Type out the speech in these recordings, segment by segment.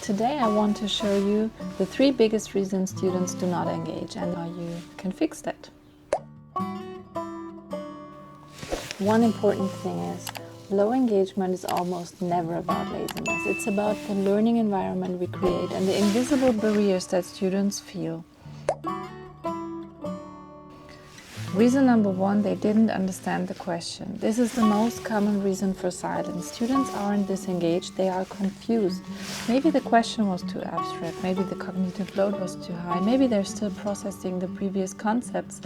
Today I want to show you the 3 biggest reasons students do not engage and how you can fix that. One important thing is low engagement is almost never about laziness. It's about the learning environment we create and the invisible barriers that students feel. Reason number 1, they didn't understand the question. This is the most common reason for silence. Students aren't disengaged, they are confused. Maybe the question was too abstract, maybe the cognitive load was too high, maybe they're still processing the previous concepts.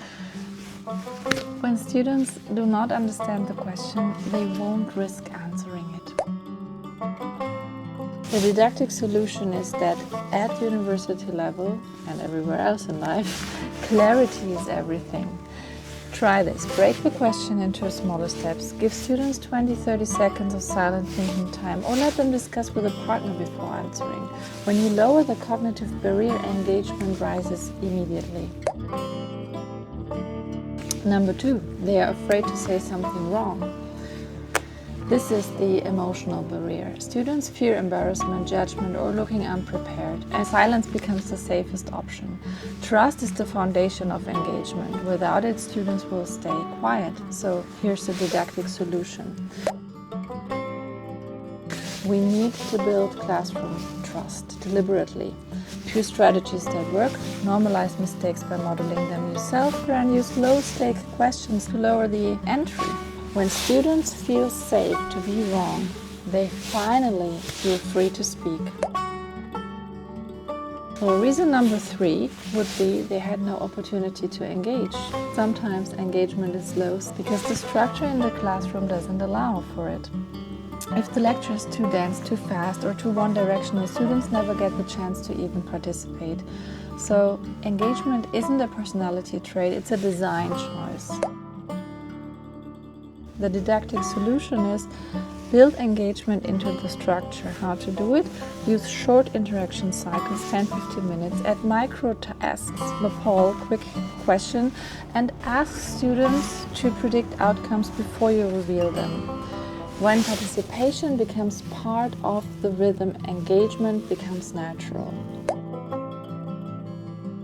When students do not understand the question, they won't risk answering it. The didactic solution is that at university level and everywhere else in life, clarity is everything. Try this. Break the question into smaller steps. Give students 20-30 seconds of silent thinking time, or let them discuss with a partner before answering. When you lower the cognitive barrier, engagement rises immediately. Number 2, they are afraid to say something wrong. This is the emotional barrier. Students fear embarrassment, judgment, or looking unprepared, and silence becomes the safest option. Trust is the foundation of engagement. Without it, students will stay quiet. So here's the didactic solution. We need to build classroom trust deliberately. 2 strategies that work: normalize mistakes by modeling them yourself, and use low-stakes questions to lower the entry. When students feel safe to be wrong, they finally feel free to speak. So reason number 3 would be they had no opportunity to engage. Sometimes engagement is low because the structure in the classroom doesn't allow for it. If the lecture is too dense, too fast, or too one-directional, students never get the chance to even participate. So engagement isn't a personality trait, it's a design choice. The didactic solution is build engagement into the structure. How to do it? Use short interaction cycles, 10-15 minutes, add micro tasks, the poll, quick question, and ask students to predict outcomes before you reveal them. When participation becomes part of the rhythm, engagement becomes natural.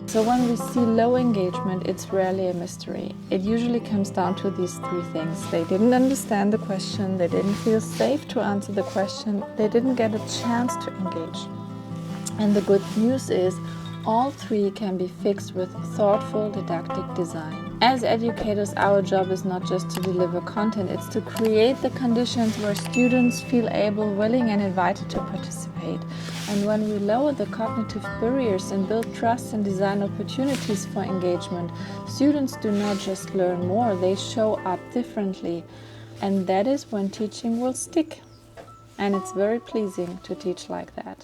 So when we see low engagement, it's rarely a mystery. It usually comes down to these 3 things. They didn't understand the question, they didn't feel safe to answer the question, they didn't get a chance to engage. And the good news is, all 3 can be fixed with thoughtful didactic design. As educators, our job is not just to deliver content, it's to create the conditions where students feel able, willing, and invited to participate. And when we lower the cognitive barriers and build trust and design opportunities for engagement, students do not just learn more, they show up differently. And that is when teaching will stick. And it's very pleasing to teach like that.